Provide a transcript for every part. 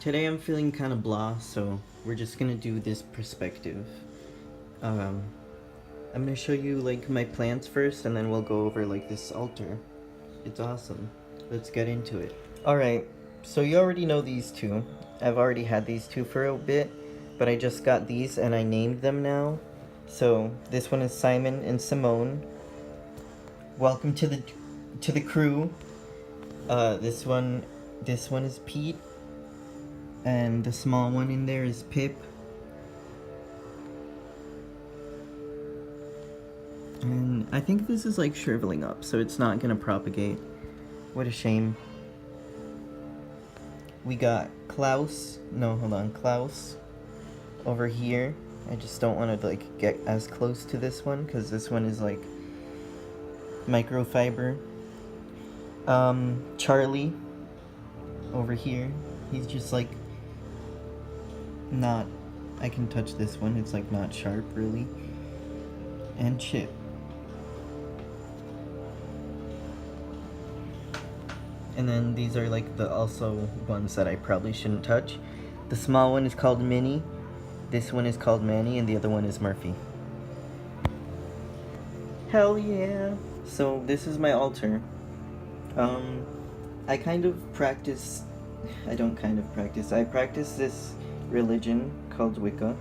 Today I'm feeling kind of blah, so we're just gonna do this perspective. I'm gonna show you like my plants first, and then we'll go over like this altar. It's awesome. Let's get into it. Alright, so you already know these two. I've already had these two for a bit, but I just got these and I named them now. So this one is Simon and Simone. Welcome to the crew. This one is Pete. And the small one in there is Pip. And I think this is like shriveling up, so it's not gonna propagate. What a shame. We got Klaus over here. I just don't want to like get as close to this one because this one is like microfiber. Charlie over here. He's just like not, I can touch this one, it's like not sharp really. And Chip. And then these are like the also ones that I probably shouldn't touch. The small one is called Minnie, this one is called Manny, and the other one is Murphy. Hell yeah! So this is my altar. I practice this religion called Wicca,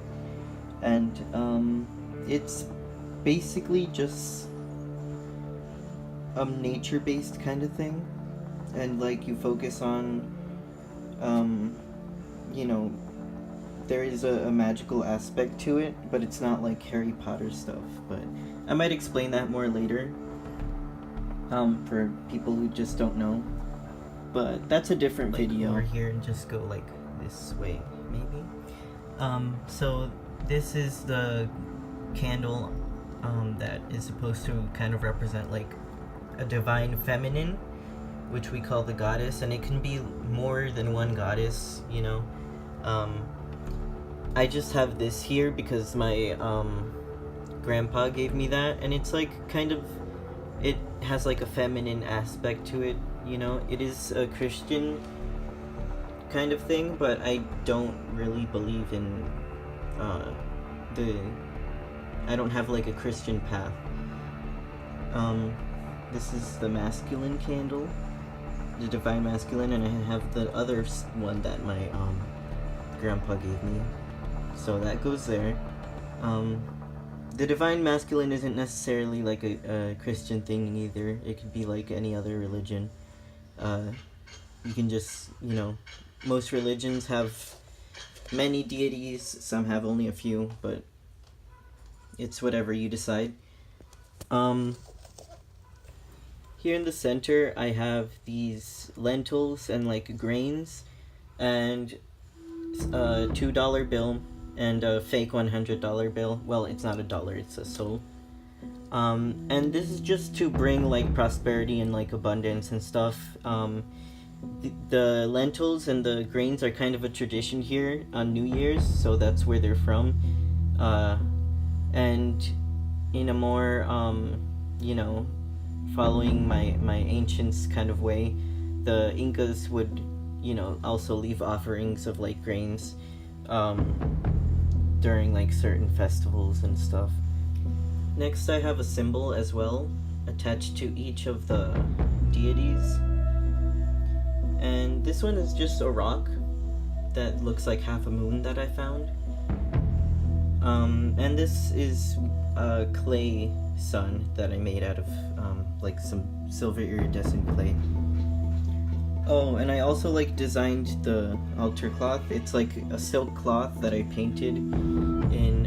and it's basically just a nature-based kind of thing, and like you focus on there is a magical aspect to it, but it's not like Harry Potter stuff. But I might explain that more later for people who just don't know, but that's a different video. Over here and just go like this way maybe. So this is the candle that is supposed to kind of represent like a divine feminine, which we call the goddess, and it can be more than one goddess, you know. I just have this here because my grandpa gave me that, and it's like it has like a feminine aspect to it, you know. It is a Christian kind of thing, but I don't really believe in I don't have like a Christian path. This is the masculine candle, the divine masculine, and I have the other one that my grandpa gave me, so that goes there. The divine masculine isn't necessarily like a Christian thing either. It could be like any other religion. You can just, most religions have many deities, some have only a few, but it's whatever you decide. Here in the center I have these lentils and like grains, and a $2 bill and a fake $100 bill. Well, it's not a dollar, it's a soul. And this is just to bring like prosperity and like abundance and stuff. The lentils and the grains are kind of a tradition here on New Year's, so that's where they're from. And in a more, following my ancients kind of way, the Incas would, also leave offerings of like grains during like certain festivals and stuff. Next I have a symbol as well attached to each of the deities. And this one is just a rock that looks like half a moon that I found. And this is a clay sun that I made out of like some silver iridescent clay. Oh, and I also like designed the altar cloth. It's like a silk cloth that I painted in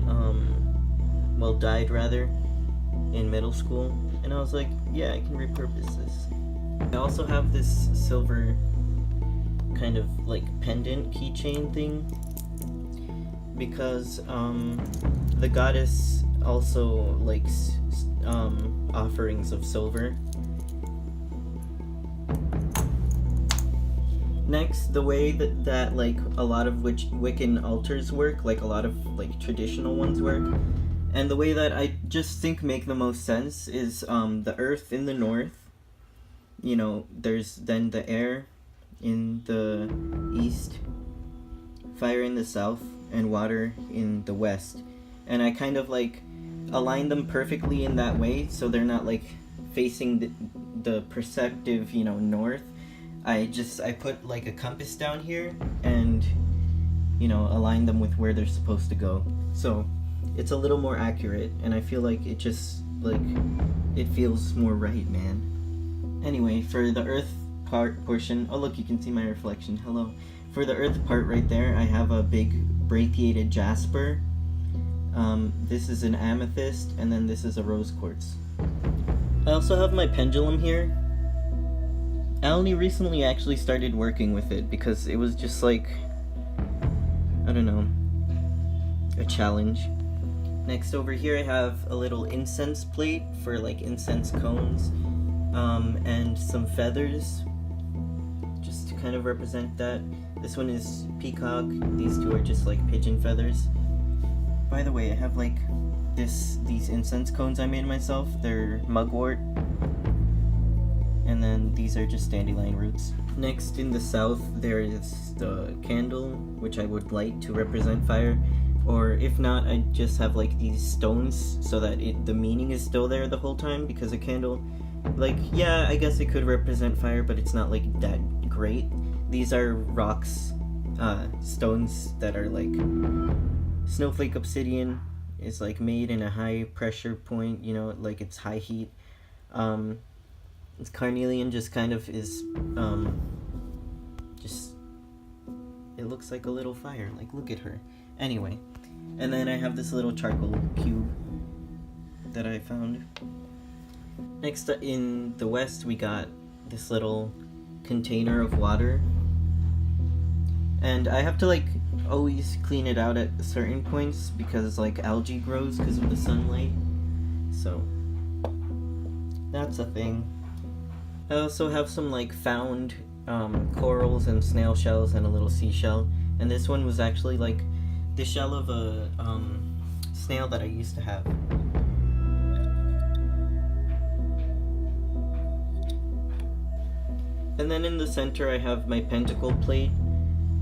dyed rather, in middle school, and I was like, yeah, I can repurpose this. I also have this silver kind of like pendant keychain thing because the goddess also likes offerings of silver. Next, the way that like a lot of Wiccan altars work, like a lot of like traditional ones work, and the way that I just think make the most sense is the earth in the north, there's then the air in the east, fire in the south and water in the west, and I kind of like align them perfectly in that way so they're not like facing the perceptive, you know, north. I put like a compass down here and, you know, align them with where they're supposed to go, so it's a little more accurate, and I feel like it just like it feels more right, man. Anyway, for the earth portion, oh look, you can see my reflection, hello. For the earth part right there, I have a big brachiated jasper. This is an amethyst, and then this is a rose quartz. I also have my pendulum here. I only recently actually started working with it because it was just like, I don't know, a challenge. Next over here I have a little incense plate for like incense cones, and some feathers just to kind of represent that. This one is peacock, these two are just like pigeon feathers. By the way, I have like these incense cones I made myself. They're mugwort, and then these are just dandelion roots. Next in the south there is the candle, which I would light to represent fire, or if not, I just have like these stones so that the meaning is still there the whole time, because a candle, like, yeah, I guess it could represent fire, but it's not like that great. These are rocks, stones that are like snowflake obsidian. Is like made in a high pressure point, you know, like it's high heat. It's carnelian just kind of is, just, it looks like a little fire, like look at her. Anyway, and then I have this little charcoal cube that I found. Next in the west we got this little container of water, and I have to like always clean it out at certain points because like algae grows because of the sunlight, so that's a thing. I also have some like found corals and snail shells and a little seashell, and this one was actually like the shell of a snail that I used to have. And then in the center I have my pentacle plate,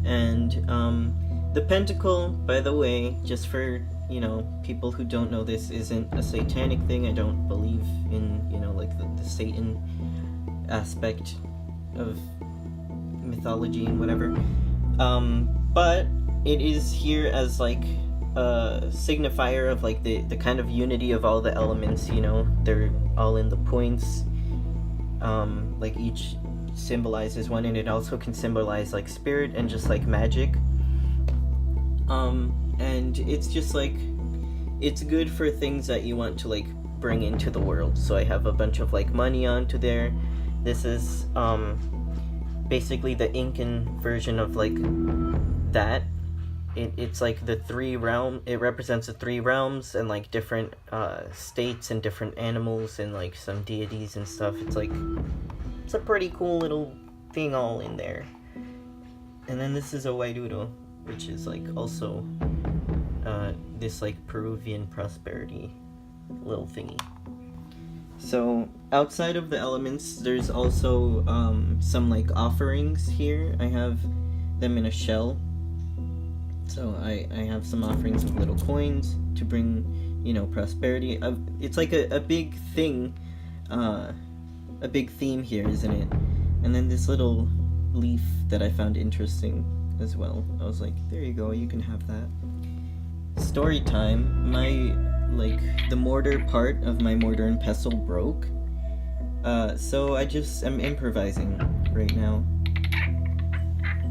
and the pentacle, by the way, just for, you know, people who don't know, this isn't a satanic thing. I don't believe in, you know, like the Satan aspect of mythology and whatever. But it is here as like a signifier of like the kind of unity of all the elements, you know, they're all in the points. Like each symbolizes one, and it also can symbolize like spirit and just like magic. And it's just like, it's good for things that you want to like bring into the world. So I have a bunch of like money onto there. This is basically the Incan version of like that. It's like the it represents the three realms and like different states and different animals and like some deities and stuff. It's a pretty cool little thing all in there. And then this is a Wairuro, which is like also this like Peruvian prosperity little thingy. So outside of the elements, there's also some like offerings here. I have them in a shell. So I have some offerings of little coins to bring, you know, prosperity. It's like a big thing, a big theme here, isn't it? And then this little leaf that I found interesting as well. I was like, there you go, you can have that. Story time. The mortar part of my mortar and pestle broke. So I just am improvising right now.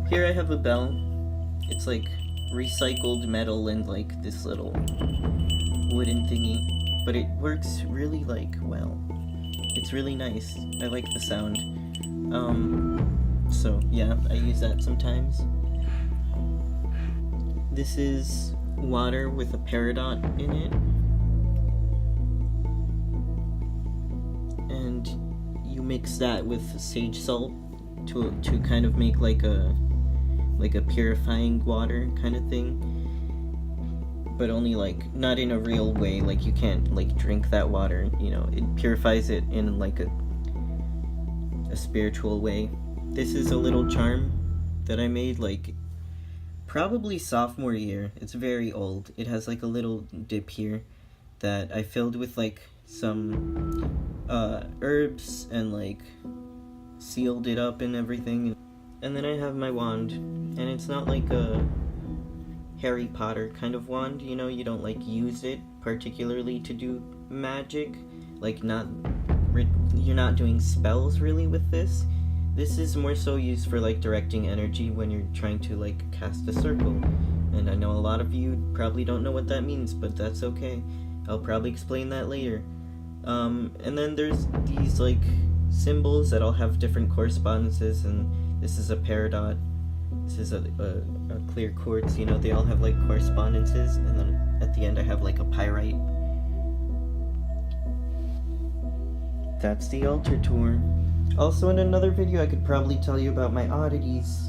Here I have a bell. It's like recycled metal and like this little wooden thingy, but it works really like well. It's really nice. I like the sound. So yeah, I use that sometimes. This is water with a peridot in it, and you mix that with sage salt to kind of make like a purifying water kind of thing, but only like not in a real way. Like you can't like drink that water, you know, it purifies it in like a spiritual way. This is a little charm that I made like probably sophomore year. It's very old. It has like a little dip here that I filled with like some herbs and like sealed it up and everything. And then I have my wand, and it's not like a Harry Potter kind of wand, you know, you don't like use it particularly to do magic, like you're not doing spells really with this. This is more so used for like directing energy when you're trying to like cast a circle. And I know a lot of you probably don't know what that means, but that's okay. I'll probably explain that later. And then there's these like symbols that all have different correspondences, and this is a peridot. This is a clear quartz, you know, they all have like correspondences, and then at the end I have like a pyrite. That's the altar tour. Also in another video I could probably tell you about my oddities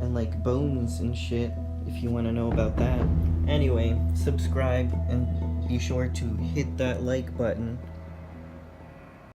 and like bones and shit if you want to know about that. Anyway, subscribe and be sure to hit that like button.